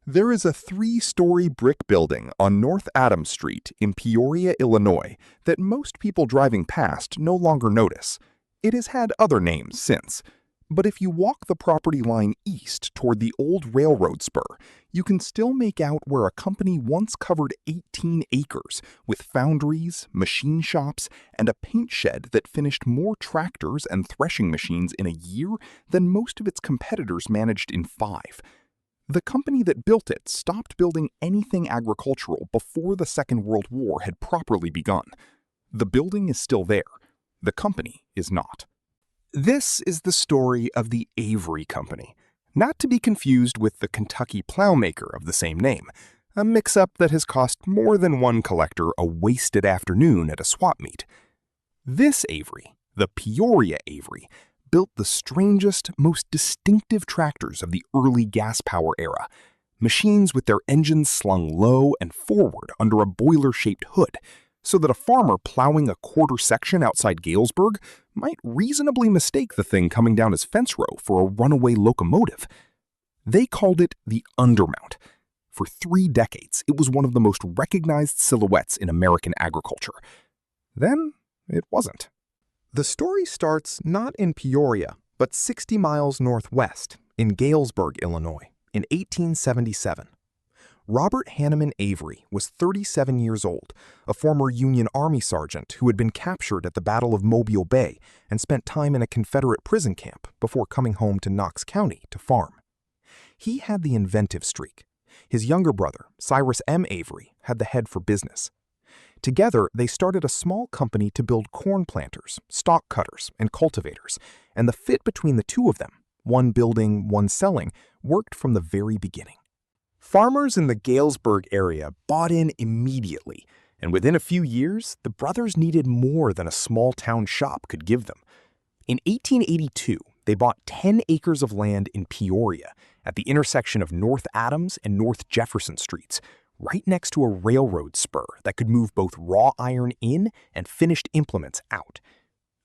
There is a three-story brick building on North Adams Street in Peoria, Illinois, that most people driving past no longer notice. It has had other names since. But if you walk the property line east toward the old railroad spur, you can still make out where a company once covered 18 acres with foundries, machine shops, and a paint shed that finished more tractors and threshing machines in a year than most of its competitors managed in 5. The company that built it stopped building anything agricultural before the Second World War had properly begun. The building is still there. The company is not. This is the story of the Avery Company, not to be confused with the Kentucky plowmaker of the same name, a mix-up that has cost more than one collector a wasted afternoon at a swap meet. This Avery, the Peoria Avery, built the strangest, most distinctive tractors of the early gas power era, machines with their engines slung low and forward under a boiler-shaped hood, so that a farmer plowing a quarter section outside Galesburg might reasonably mistake the thing coming down his fence row for a runaway locomotive. They called it the Undermount. For 3 decades, it was one of the most recognized silhouettes in American agriculture. Then, it wasn't. The story starts not in Peoria, but 60 miles northwest, in Galesburg, Illinois, in 1877. Robert Hanneman Avery was 37 years old, a former Union Army sergeant who had been captured at the Battle of Mobile Bay and spent time in a Confederate prison camp before coming home to Knox County to farm. He had the inventive streak. His younger brother, Cyrus M. Avery, had the head for business. Together, they started a small company to build corn planters, stalk cutters, and cultivators, and the fit between the two of them, one building, one selling, worked from the very beginning. Farmers in the Galesburg area bought in immediately, and within a few years, the brothers needed more than a small-town shop could give them. In 1882, they bought 10 acres of land in Peoria, at the intersection of North Adams and North Jefferson Streets, right next to a railroad spur that could move both raw iron in and finished implements out.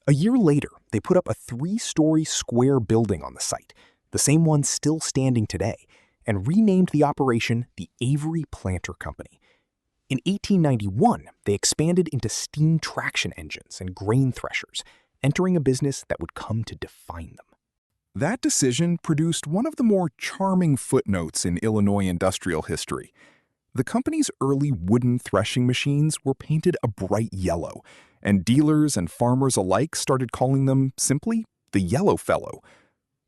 A year later, they put up a 3-story square building on the site, the same one still standing today, and renamed the operation the Avery Tractor Company. In 1891, they expanded into steam traction engines and grain threshers, entering a business that would come to define them. That decision produced one of the more charming footnotes in Illinois industrial history. The company's early wooden threshing machines were painted a bright yellow, and dealers and farmers alike started calling them simply the Yellow Fellow.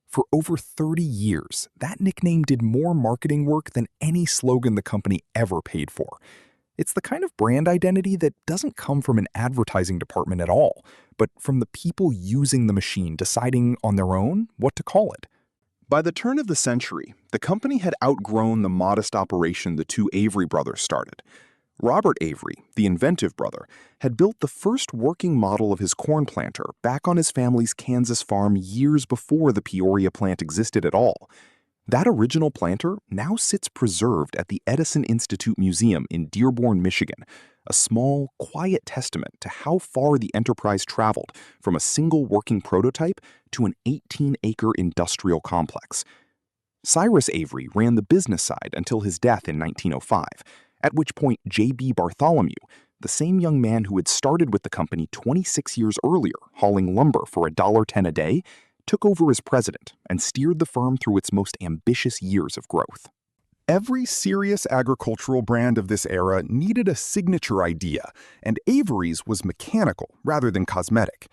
For over 30 years, that nickname did more marketing work than any slogan the company ever paid for. It's the kind of brand identity that doesn't come from an advertising department at all, but from the people using the machine deciding on their own what to call it. By the turn of the century, the company had outgrown the modest operation the two Avery brothers started. Robert Avery, the inventive brother, had built the first working model of his corn planter back on his family's Kansas farm years before the Peoria plant existed at all. That original planter now sits preserved at the Edison Institute Museum in Dearborn, Michigan, a small, quiet testament to how far the enterprise traveled from a single working prototype to an 18-acre industrial complex. Cyrus Avery ran the business side until his death in 1905, at which point J.B. Bartholomew, the same young man who had started with the company 26 years earlier hauling lumber for $1.10 a day, took over as president and steered the firm through its most ambitious years of growth. Every serious agricultural brand of this era needed a signature idea, and Avery's was mechanical rather than cosmetic.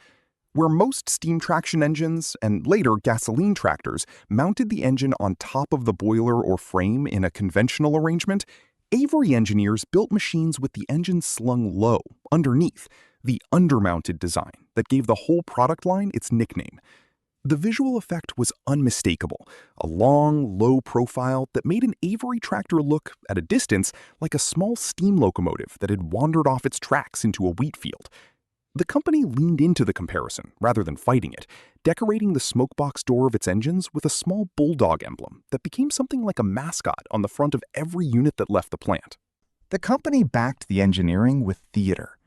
Where most steam traction engines, and later gasoline tractors, mounted the engine on top of the boiler or frame in a conventional arrangement, Avery engineers built machines with the engine slung low, underneath, the undermounted design that gave the whole product line its nickname. The visual effect was unmistakable, a long, low profile that made an Avery tractor look, at a distance, like a small steam locomotive that had wandered off its tracks into a wheat field. The company leaned into the comparison rather than fighting it, decorating the smokebox door of its engines with a small bulldog emblem that became something like a mascot on the front of every unit that left the plant. The company backed the engineering with theater.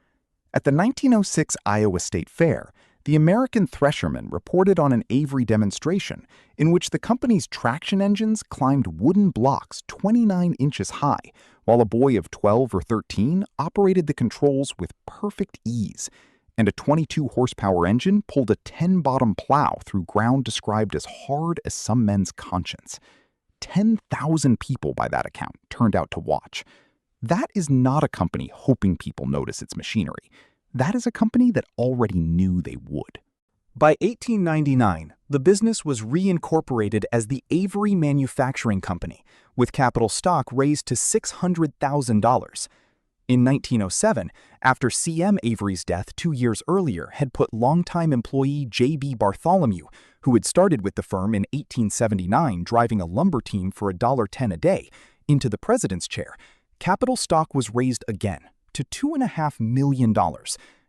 At the 1906 Iowa State Fair, The American Thresherman reported on an Avery demonstration in which the company's traction engines climbed wooden blocks 29 inches high, while a boy of 12 or 13 operated the controls with perfect ease, and a 22-horsepower engine pulled a 10-bottom plow through ground described as hard as some men's conscience. 10,000 people, by that account, turned out to watch. That is not a company hoping people notice its machinery. That is a company that already knew they would. By 1899, the business was reincorporated as the Avery Manufacturing Company, with capital stock raised to $600,000. In 1907, after C.M. Avery's death 2 years earlier had put longtime employee J.B. Bartholomew, who had started with the firm in 1879 driving a lumber team for $1.10 a day, into the president's chair, capital stock was raised again to $2.5 million,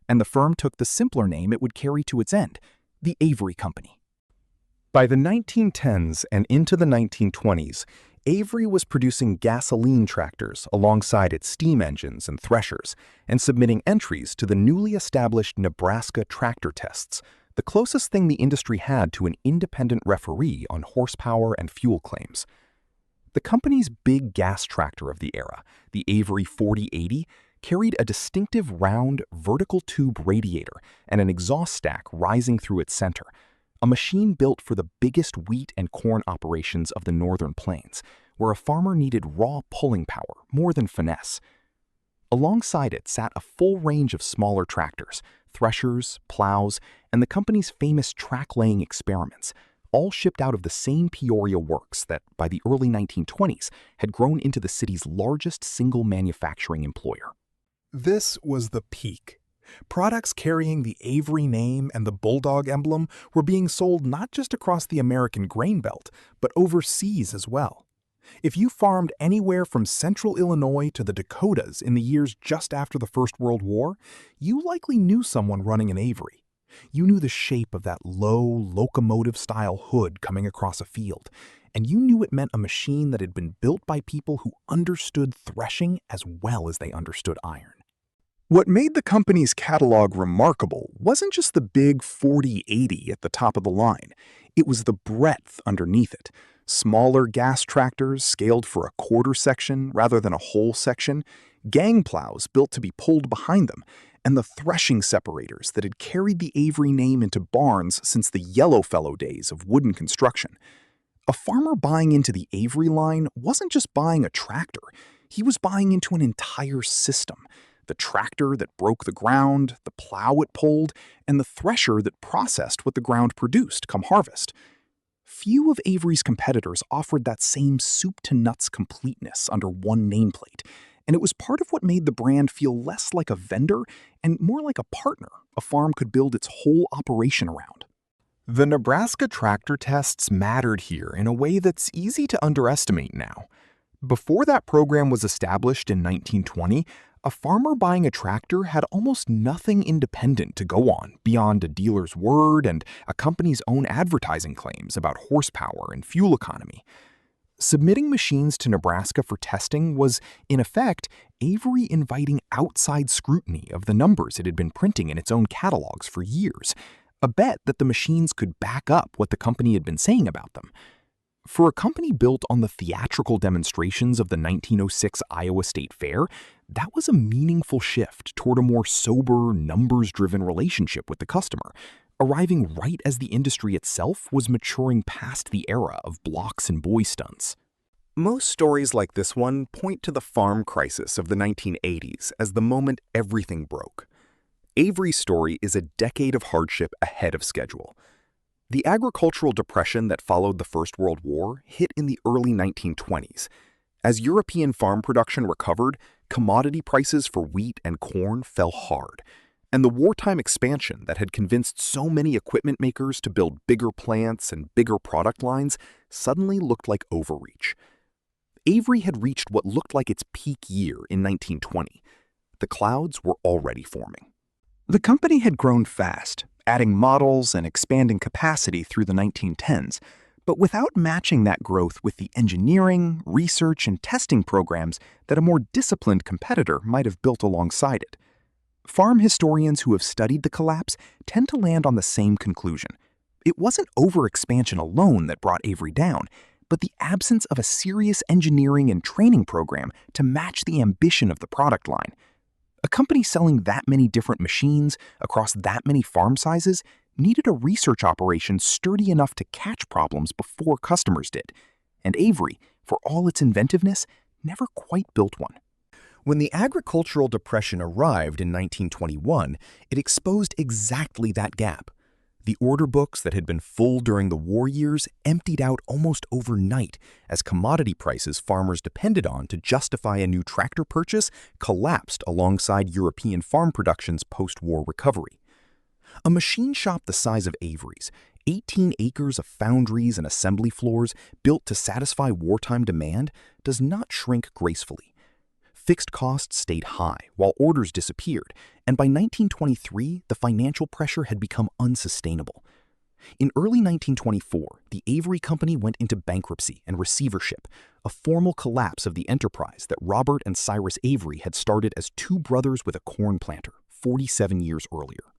and the firm took the simpler name it would carry to its end, the Avery Company. By the 1910s and into the 1920s, Avery was producing gasoline tractors alongside its steam engines and threshers, and submitting entries to the newly established Nebraska tractor tests, the closest thing the industry had to an independent referee on horsepower and fuel claims. The company's big gas tractor of the era, the Avery 4080, carried a distinctive round, vertical tube radiator and an exhaust stack rising through its center, a machine built for the biggest wheat and corn operations of the northern plains, where a farmer needed raw pulling power more than finesse. Alongside it sat a full range of smaller tractors, threshers, plows, and the company's famous track-laying experiments, all shipped out of the same Peoria works that, by the early 1920s, had grown into the city's largest single manufacturing employer. This was the peak. Products carrying the Avery name and the Bulldog emblem were being sold not just across the American grain belt, but overseas as well. If you farmed anywhere from central Illinois to the Dakotas in the years just after the First World War, you likely knew someone running an Avery. You knew the shape of that low, locomotive-style hood coming across a field, and you knew it meant a machine that had been built by people who understood threshing as well as they understood iron. What made the company's catalog remarkable wasn't just the big 4080 at the top of the line. It was the breadth underneath it. Smaller gas tractors scaled for a quarter section rather than a whole section, gang plows built to be pulled behind them, and the threshing separators that had carried the Avery name into barns since the Yellowfellow days of wooden construction. A farmer buying into the Avery line wasn't just buying a tractor. He was buying into an entire system. The tractor that broke the ground, the plow it pulled, and the thresher that processed what the ground produced come harvest. Few of Avery's competitors offered that same soup-to-nuts completeness under one nameplate, and it was part of what made the brand feel less like a vendor and more like a partner a farm could build its whole operation around. The Nebraska tractor tests mattered here in a way that's easy to underestimate now. Before that program was established in 1920, a farmer buying a tractor had almost nothing independent to go on beyond a dealer's word and a company's own advertising claims about horsepower and fuel economy. Submitting machines to Nebraska for testing was, in effect, Avery inviting outside scrutiny of the numbers it had been printing in its own catalogs for years, a bet that the machines could back up what the company had been saying about them. For a company built on the theatrical demonstrations of the 1906 Iowa State Fair, that was a meaningful shift toward a more sober, numbers-driven relationship with the customer, arriving right as the industry itself was maturing past the era of blocks and boy stunts. Most stories like this one point to the farm crisis of the 1980s as the moment everything broke. Avery's story is a decade of hardship ahead of schedule. The agricultural depression that followed the First World War hit in the early 1920s. As European farm production recovered, commodity prices for wheat and corn fell hard, and the wartime expansion that had convinced so many equipment makers to build bigger plants and bigger product lines suddenly looked like overreach. Avery had reached what looked like its peak year in 1920. The clouds were already forming. The company had grown fast, adding models and expanding capacity through the 1910s, but without matching that growth with the engineering, research, and testing programs that a more disciplined competitor might have built alongside it. Farm historians who have studied the collapse tend to land on the same conclusion. It wasn't overexpansion alone that brought Avery down, but the absence of a serious engineering and training program to match the ambition of the product line. A company selling that many different machines across that many farm sizes needed a research operation sturdy enough to catch problems before customers did. And Avery, for all its inventiveness, never quite built one. When the agricultural depression arrived in 1921, it exposed exactly that gap. The order books that had been full during the war years emptied out almost overnight as commodity prices farmers depended on to justify a new tractor purchase collapsed alongside European farm production's post-war recovery. A machine shop the size of Avery's, 18 acres of foundries and assembly floors built to satisfy wartime demand, does not shrink gracefully. Fixed costs stayed high while orders disappeared, and by 1923, the financial pressure had become unsustainable. In early 1924, the Avery Company went into bankruptcy and receivership, a formal collapse of the enterprise that Robert and Cyrus Avery had started as two brothers with a corn planter 47 years earlier.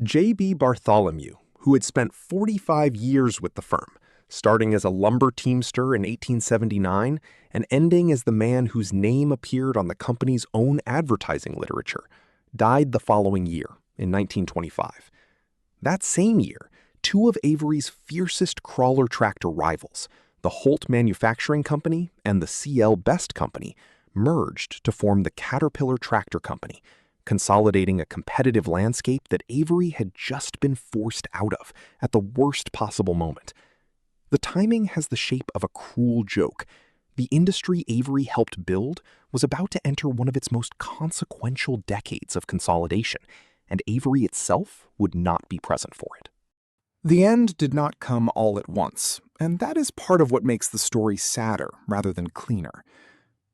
J.B. Bartholomew, who had spent 45 years with the firm, starting as a lumber teamster in 1879 and ending as the man whose name appeared on the company's own advertising literature, died the following year, in 1925. That same year, two of Avery's fiercest crawler tractor rivals, the Holt Manufacturing Company and the C.L. Best Company, merged to form the Caterpillar Tractor Company, consolidating a competitive landscape that Avery had just been forced out of at the worst possible moment. The timing has the shape of a cruel joke. The industry Avery helped build was about to enter one of its most consequential decades of consolidation, and Avery itself would not be present for it. The end did not come all at once, and that is part of what makes the story sadder rather than cleaner.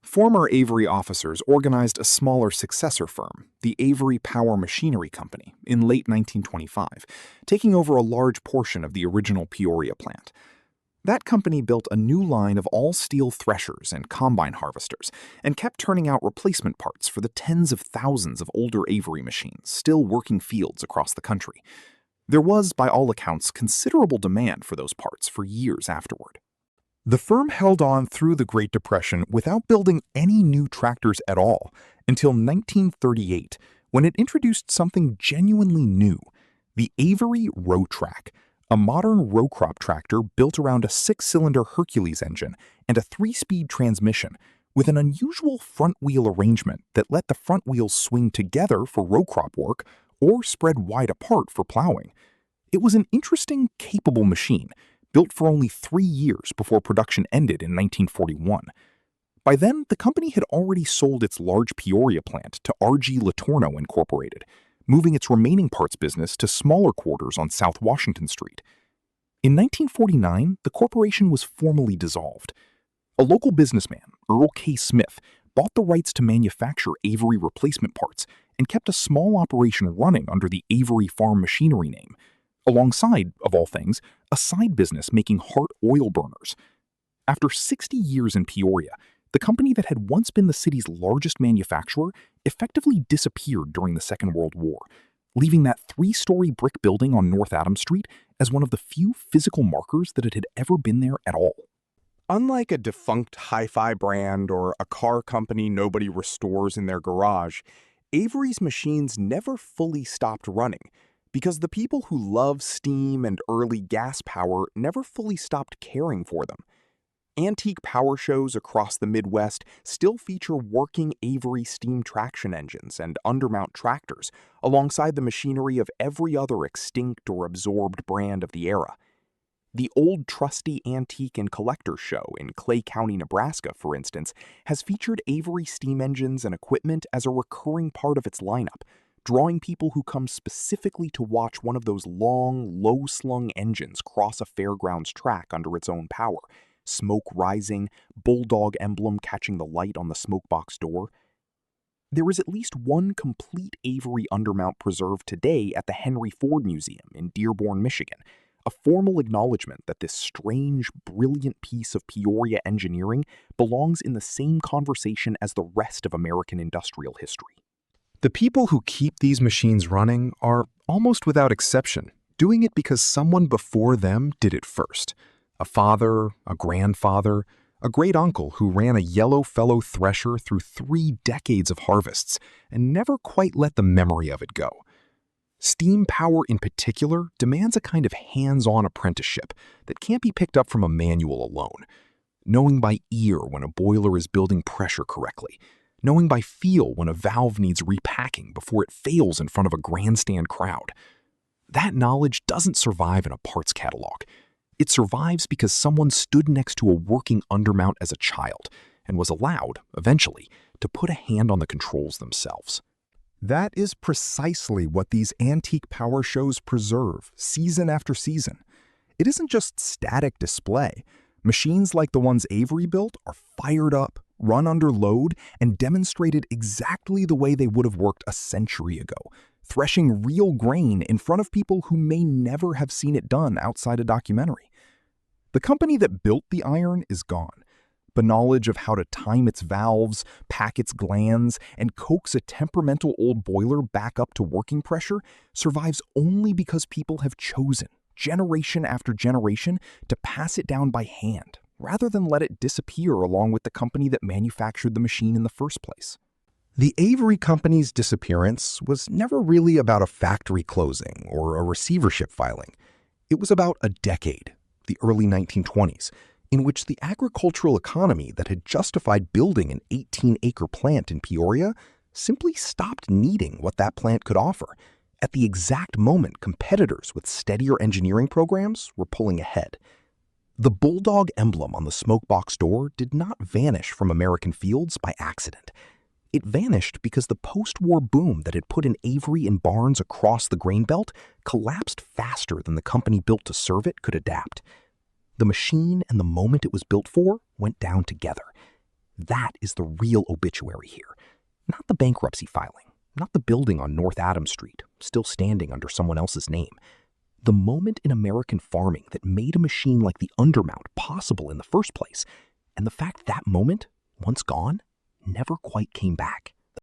Former Avery officers organized a smaller successor firm, the Avery Power Machinery Company, in late 1925, taking over a large portion of the original Peoria plant. That company built a new line of all-steel threshers and combine harvesters and kept turning out replacement parts for the tens of thousands of older Avery machines still working fields across the country. There was, by all accounts, considerable demand for those parts for years afterward. The firm held on through the Great Depression without building any new tractors at all until 1938, when it introduced something genuinely new, the Avery Row Track, a modern row crop tractor built around a 6-cylinder Hercules engine and a 3-speed transmission, with an unusual front wheel arrangement that let the front wheels swing together for row crop work or spread wide apart for plowing. It was an interesting, capable machine, built for only 3 years before production ended in 1941. By then, the company had already sold its large Peoria plant to R.G. Letourneau Incorporated, moving its remaining parts business to smaller quarters on South Washington Street. In 1949, the corporation was formally dissolved. A local businessman, Earl K. Smith, bought the rights to manufacture Avery replacement parts and kept a small operation running under the Avery Farm Machinery name, alongside, of all things, a side business making Hart oil burners. After 60 years in Peoria, the company that had once been the city's largest manufacturer effectively disappeared during the Second World War, leaving that 3-story brick building on North Adams Street as one of the few physical markers that it had ever been there at all. Unlike a defunct hi-fi brand or a car company nobody restores in their garage, Avery's machines never fully stopped running, because the people who love steam and early gas power never fully stopped caring for them. Antique power shows across the Midwest still feature working Avery steam traction engines and undermount tractors, alongside the machinery of every other extinct or absorbed brand of the era. The Old Trusty Antique and Collector Show in Clay County, Nebraska, for instance, has featured Avery steam engines and equipment as a recurring part of its lineup, drawing people who come specifically to watch one of those long, low-slung engines cross a fairgrounds track under its own power, smoke rising, bulldog emblem catching the light on the smokebox door. There is at least one complete Avery undermount preserved today at the Henry Ford Museum in Dearborn, Michigan, a formal acknowledgement that this strange, brilliant piece of Peoria engineering belongs in the same conversation as the rest of American industrial history. The people who keep these machines running are, almost without exception, doing it because someone before them did it first. A father, a grandfather, a great-uncle who ran a yellow fellow thresher through 3 decades of harvests and never quite let the memory of it go. Steam power in particular demands a kind of hands-on apprenticeship that can't be picked up from a manual alone. Knowing by ear when a boiler is building pressure correctly, knowing by feel when a valve needs repacking before it fails in front of a grandstand crowd. That knowledge doesn't survive in a parts catalog. It survives because someone stood next to a working undermount as a child and was allowed, eventually, to put a hand on the controls themselves. That is precisely what these antique power shows preserve, season after season. It isn't just static display. Machines like the ones Avery built are fired up, run under load, and demonstrated exactly the way they would have worked a century ago, threshing real grain in front of people who may never have seen it done outside a documentary. The company that built the iron is gone, but knowledge of how to time its valves, pack its glands, and coax a temperamental old boiler back up to working pressure survives only because people have chosen, generation after generation, to pass it down by hand, rather than let it disappear along with the company that manufactured the machine in the first place. The Avery Company's disappearance was never really about a factory closing or a receivership filing. It was about a decade, the early 1920s, in which the agricultural economy that had justified building an 18-acre plant in Peoria simply stopped needing what that plant could offer, at the exact moment competitors with steadier engineering programs were pulling ahead. The bulldog emblem on the smokebox door did not vanish from American fields by accident. It vanished because the post-war boom that had put an Avery in barns across the grain belt collapsed faster than the company built to serve it could adapt. The machine and the moment it was built for went down together. That is the real obituary here, not the bankruptcy filing, not the building on North Adams Street, still standing under someone else's name. The moment in American farming that made a machine like the undermount possible in the first place, and the fact that moment, once gone, never quite came back.